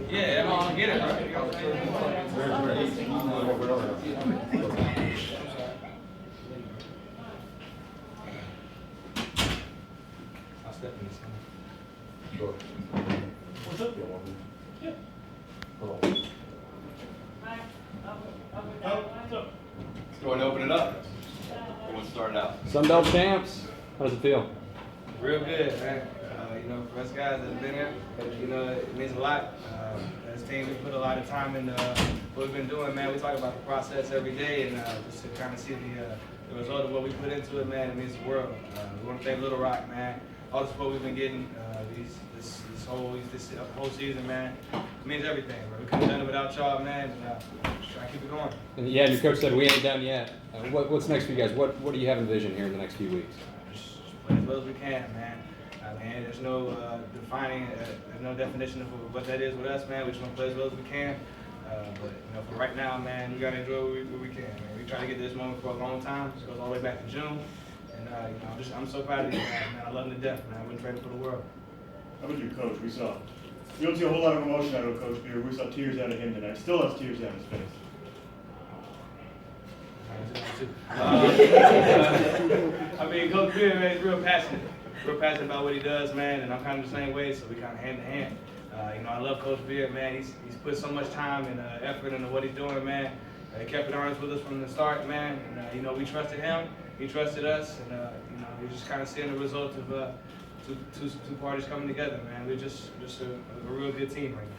Yeah, I mean, get it, right? I'll step in this one. Sure. What's up? Yeah. Hold on. What's up? Go ahead and open it up. Who wants to start it out? Sunbelt champs. How does it feel? Real good, man. You know, for us guys that have been here, you know, it means a lot. As teams, we put a lot of time in what we've been doing, man. We talk about the process every day, and just to kind of see the result of what we put into it, man, it means the world. We want to thank Little Rock, man. All the support we've been getting this whole season, man, it means everything, bro. We couldn't have done it without y'all, man. Just try to keep it going. And yeah, your coach said we ain't done yet. What's next for you guys? What do you have in vision here in the next few weeks? Just play as well as we can, man. Man, there's no there's no definition of what that is with us, man. We just want to play as well as we can. But you know, for right now, man, we gotta enjoy what we can, man. We try to get this moment for a long time. It goes all the way back to June, and you know, I'm so proud of these guys, man. I love them to death, man. I wouldn't trade them for the world. How about your coach? We don't see a whole lot of emotion out of Coach Beer. We saw tears out of him tonight. Still has tears down his face. I mean, Coach Beer, man, he's real passionate about what he does, man, and I'm kind of the same way, so we kind of hand in hand. You know, I love Coach Beard, man. He's put so much time and effort into what he's doing, man. He kept it honest with us from the start, man. And, you know, we trusted him, he trusted us, and you know, we're just kind of seeing the result of two parties coming together, man. We're just a real good team right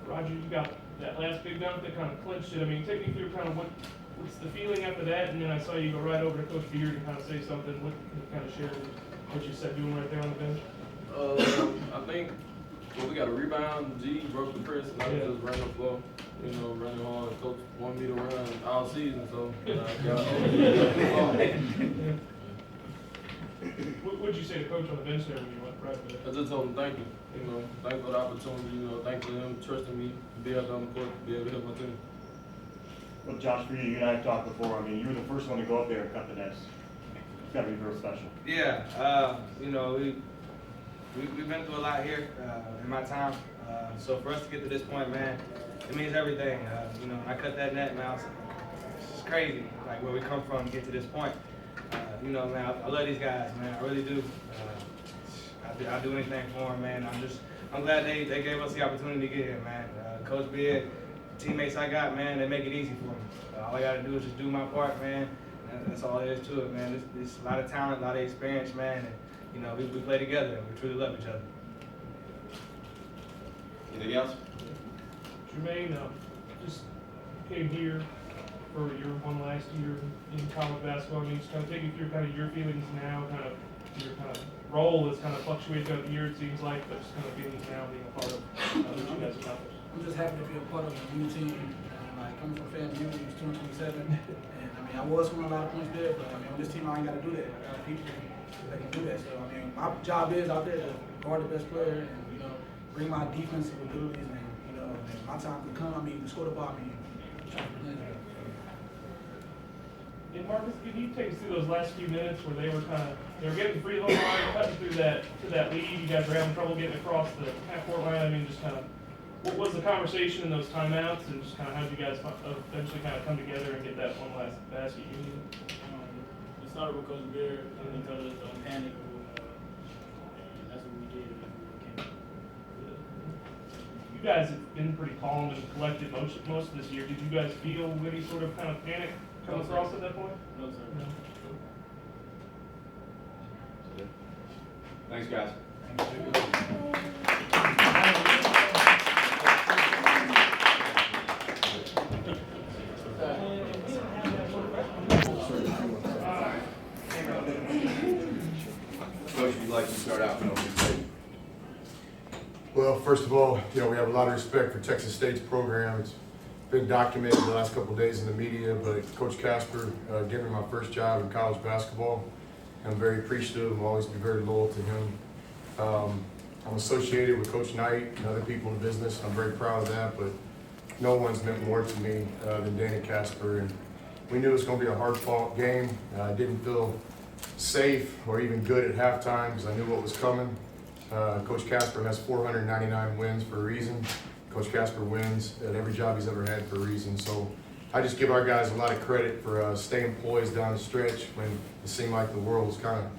now. Roger, you got that last big dunk that kind of clinched it. I mean, take me through kind of what's the feeling after that, and then I saw you go right over to Coach Beard and kind of say something. What kind of share what you said doing right there on the bench? I think we got a rebound. G broke the press, and I just ran the floor. You know, running hard. Coach wanted me to run all season, so I got What'd you say to Coach on the bench there when you went right there? I just told him thank you. You know, thanks for the opportunity. You know, thanks for him trusting me to be out there on the court, to be able to help my team. Well, Josh, for you and I have talked before. I mean, you were the first one to go up there and cut the nets. It's got to be real special. Yeah, you know, we've been through a lot here in my time. So for us to get to this point, man, it means everything. You know, when I cut that net, man, I was like, it's crazy, like where we come from to get to this point. You know, man, I love these guys, man. I really do. I'll do anything for them, man. I'm glad they gave us the opportunity to get here, man. Coach Beard, teammates I got, man, they make it easy for me. All I got to do is just do my part, man. That's all there is to it, man. There's a lot of talent, a lot of experience, man. And, you know, we play together and we truly love each other. Anything else? Jermaine, just came here for your one last year in college basketball. I mean, just kind of take you through kind of your feelings now, kind of your kind of role that's kind of fluctuated throughout the year, it seems like, but just kind of feelings now being a part of what you guys accomplished. I'm just happy to be a part of a new team. Like, coming from Fan Beauty, it was 227. And I mean, I was scoring a lot of points there, but I mean, on this team, I ain't got to do that. I got people that can do that. So, I mean, my job is out there to guard the best player and, you know, bring my defensive abilities. And, you know, and my time can come. I mean, to score the ball, I mean, I'm trying to present it. And Marcus, can you take us through those last few minutes where they were getting the free throw line, cutting through to that lead? You guys were having trouble getting across the half-court line. I mean, just kind of, what was the conversation in those timeouts, and just kind of how did you guys eventually kind of come together and get that one last basket you needed? We started with Coach Beard, and he told us don't panic, and that's what we did. You guys have been pretty calm and collected most of this year. Did you guys feel any sort of kind of panic come across at that point? No, sir. No. Thanks, guys. Coach, if you'd like to start out with opening statement. Well, first of all, you know, we have a lot of respect for Texas State's program. It's been documented the last couple of days in the media, but Coach Casper gave me my first job in college basketball. I'm very appreciative. I'll always be very loyal to him. I'm associated with Coach Knight and other people in the business. I'm very proud of that, but no one's meant more to me than Danny Casper. And we knew it was going to be a hard-fought game. I didn't feel safe or even good at halftime because I knew what was coming. Coach Casper has 499 wins for a reason. Coach Casper wins at every job he's ever had for a reason. So I just give our guys a lot of credit for staying poised down the stretch when it seemed like the world was kind of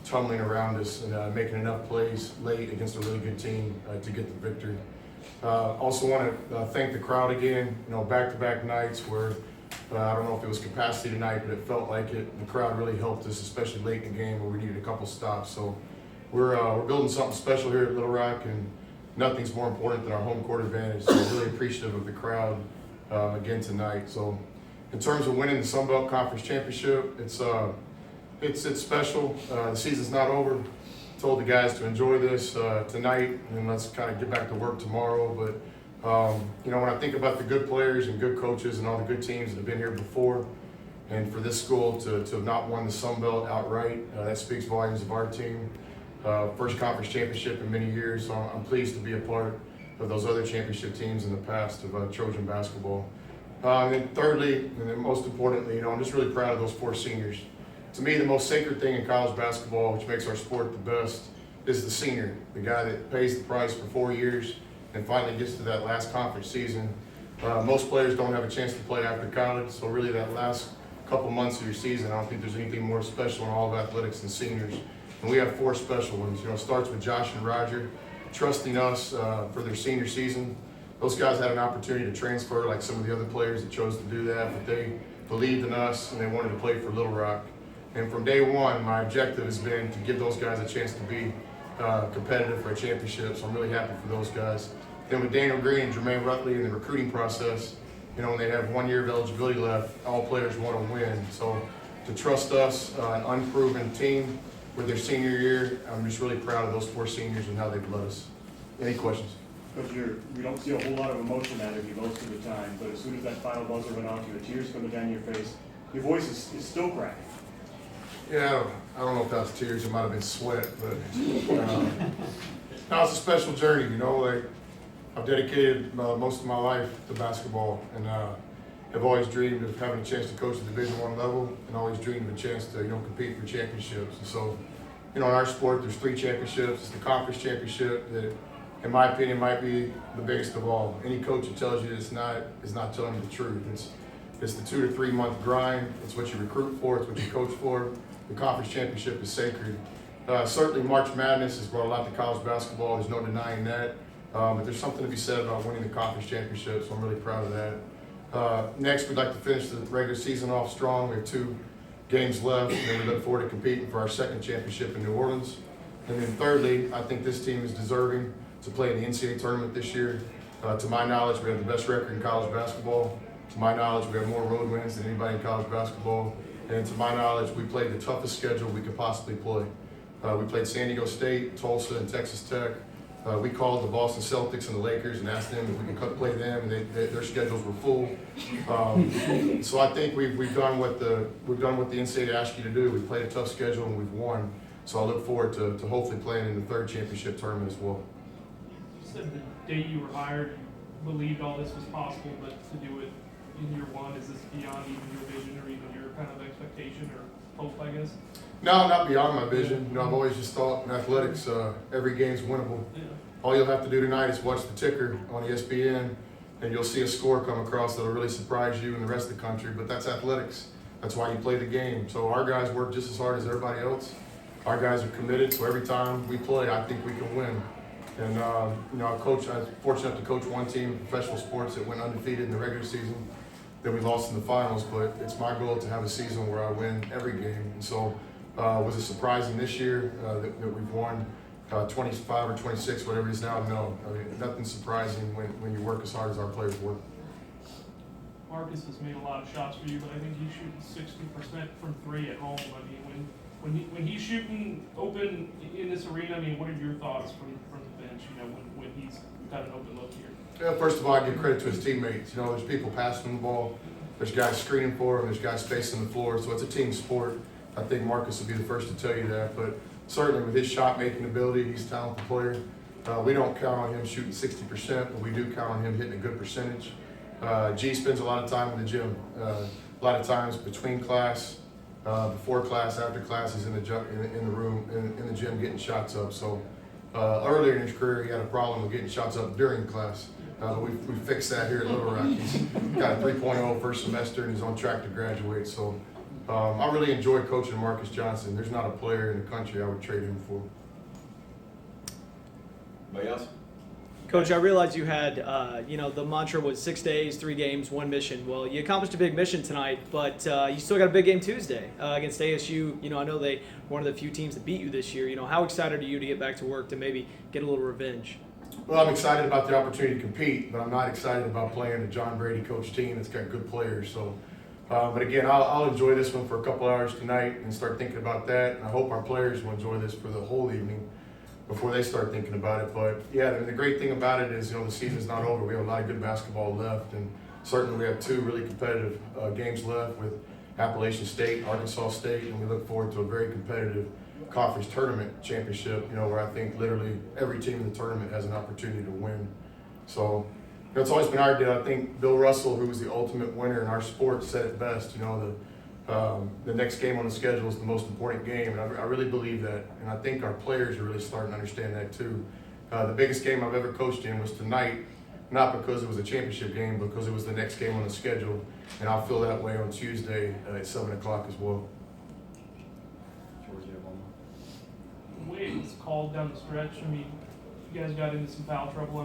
tumbling around us and making enough plays late against a really good team to get the victory. Also want to thank the crowd again. You know, back-to-back nights where I don't know if it was capacity tonight, but it felt like it. The crowd really helped us, especially late in the game where we needed a couple stops. So we're building something special here at Little Rock, and nothing's more important than our home court advantage. So I'm really appreciative of the crowd again tonight. So in terms of winning the Sun Belt Conference Championship, it's special. The season's not over. Told the guys to enjoy this tonight, and let's kind of get back to work tomorrow. But you know, when I think about the good players and good coaches and all the good teams that have been here before, and for this school to have not won the Sun Belt outright, that speaks volumes of our team. First conference championship in many years, so I'm pleased to be a part of those other championship teams in the past of Trojan basketball. And then thirdly, and then most importantly, you know, I'm just really proud of those 4 seniors. To me, the most sacred thing in college basketball, which makes our sport the best, is the senior, the guy that pays the price for 4 years and finally gets to that last conference season. Most players don't have a chance to play after college, so really that last couple months of your season, I don't think there's anything more special in all of athletics than seniors. And we have 4 special ones. You know, it starts with Josh and Roger trusting us for their senior season. Those guys had an opportunity to transfer like some of the other players that chose to do that, but they believed in us and they wanted to play for Little Rock. And from day one, my objective has been to give those guys a chance to be competitive for a championship, so I'm really happy for those guys. Then with Daniel Green and Jermaine Rutley in the recruiting process, you know, when they have 1 year of eligibility left, all players want to win. So to trust us, an unproven team with their senior year, I'm just really proud of those 4 seniors and how they've led us. Any questions? Coach, we don't see a whole lot of emotion out of you most of the time, but as soon as that final buzzer went off, you had tears coming down your face. Your voice is still cracking. Yeah, I don't know if that was tears, it might have been sweat, but no, it's a special journey, you know, like I've dedicated most of my life to basketball, and have always dreamed of having a chance to coach at Division I level, and always dreamed of a chance to, you know, compete for championships. And so, you know, in our sport, there's 3 championships. It's the conference championship that, in my opinion, might be the biggest of all. Any coach that tells you it's not is not telling you the truth. It's the 2 to 3 month grind. It's what you recruit for. It's what you coach for. The conference championship is sacred. Certainly March Madness has brought a lot to college basketball. There's no denying that. But there's something to be said about winning the conference championship, so I'm really proud of that. Next, we'd like to finish the regular season off strong. We have 2 games left, and then we look forward to competing for our 2nd championship in New Orleans. And then thirdly, I think this team is deserving to play in the NCAA tournament this year. To my knowledge, we have the best record in college basketball. To my knowledge, we have more road wins than anybody in college basketball. And to my knowledge, we played the toughest schedule we could possibly play. We played San Diego State, Tulsa, and Texas Tech. We called the Boston Celtics and the Lakers and asked them if we could play them, and their schedules were full. So I think we've done what the NCAA asked you to do. We played a tough schedule and we've won. So I look forward to hopefully playing in the 3rd championship tournament as well. You said the day you were hired, you believed all this was possible, but to do it in year 1, is this beyond even your vision or even your kind of expectation or hope, I guess? No, not beyond my vision. You know, I've always just thought in athletics, every game's winnable. Yeah. All you'll have to do tonight is watch the ticker on ESPN, and you'll see a score come across that'll really surprise you and the rest of the country. But that's athletics. That's why you play the game. So our guys work just as hard as everybody else. Our guys are committed, so every time we play, I think we can win. And you know, I was fortunate enough to coach 1 team in professional sports that went undefeated in the regular season. Then we lost in the finals, but it's my goal to have a season where I win every game. And so, was it surprising this year that we've won 25 or 26, whatever it is now? No, I mean, nothing's surprising when you work as hard as our players work. Marcus has made a lot of shots for you, but I think he's shooting 60% from 3 at home. I mean, when he's shooting open in this arena, I mean, what are your thoughts from the bench? You know, when he's got an open look here. Yeah, first of all, I give credit to his teammates. You know, there's people passing the ball, there's guys screening for him, there's guys spacing the floor, so it's a team sport. I think Marcus will be the first to tell you that, but certainly with his shot-making ability, he's a talented player. We don't count on him shooting 60%, but we do count on him hitting a good percentage. G spends a lot of time in the gym, a lot of times between class, before class, after class, he's in the room, in the gym getting shots up. So earlier in his career, he had a problem with getting shots up during class. But we fixed that here at Little Rock. He's got a 3.0 first semester and he's on track to graduate. So I really enjoy coaching Marcus Johnson. There's not a player in the country I would trade him for. Anybody else? Coach, I realize you had, the mantra was 6 days, 3 games, 1 mission. Well, you accomplished a big mission tonight, but you still got a big game Tuesday against ASU. I know they were one of the few teams that beat you this year. How excited are you to get back to work to maybe get a little revenge? Well, I'm excited about the opportunity to compete, but I'm not excited about playing a John Brady coach team that's got good players. So, but again, I'll enjoy this one for a couple hours tonight and start thinking about that. And I hope our players will enjoy this for the whole evening before they start thinking about it. But yeah, the great thing about it is, the season's not over. We have a lot of good basketball left, and certainly we have 2 really competitive games left with Appalachian State, Arkansas State, and we look forward to a very competitive conference tournament championship, where I think literally every team in the tournament has an opportunity to win. So, it's always been our deal. I think Bill Russell, who was the ultimate winner in our sport, said it best, the next game on the schedule is the most important game, and I really believe that, and I think our players are really starting to understand that too. The biggest game I've ever coached in was tonight, not because it was a championship game, but because it was the next game on the schedule, and I'll feel that way on Tuesday at 7 o'clock as well. The way it was called down the stretch, you guys got into some foul trouble.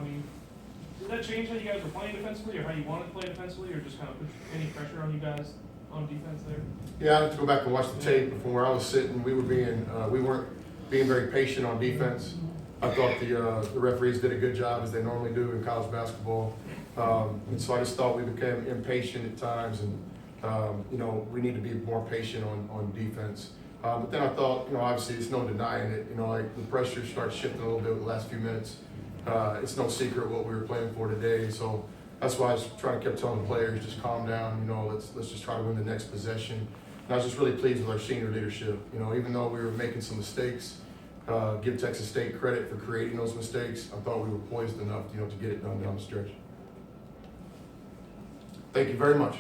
Did that change how you guys were playing defensively, or how you wanted to play defensively, or just kind of put any pressure on you guys on defense there? Yeah, I have to go back and watch the tape. From where I was sitting, we weren't being very patient on defense. I thought the referees did a good job, as they normally do in college basketball. And so I just thought we became impatient at times, and we need to be more patient on defense. But then I thought, obviously it's no denying it. The pressure starts shifting a little bit with the last few minutes. It's no secret what we were playing for today. So that's why I was kept telling the players, just calm down. Let's just try to win the next possession. And I was just really pleased with our senior leadership. Even though we were making some mistakes, give Texas State credit for creating those mistakes. I thought we were poised enough, to get it done down the stretch. Thank you very much.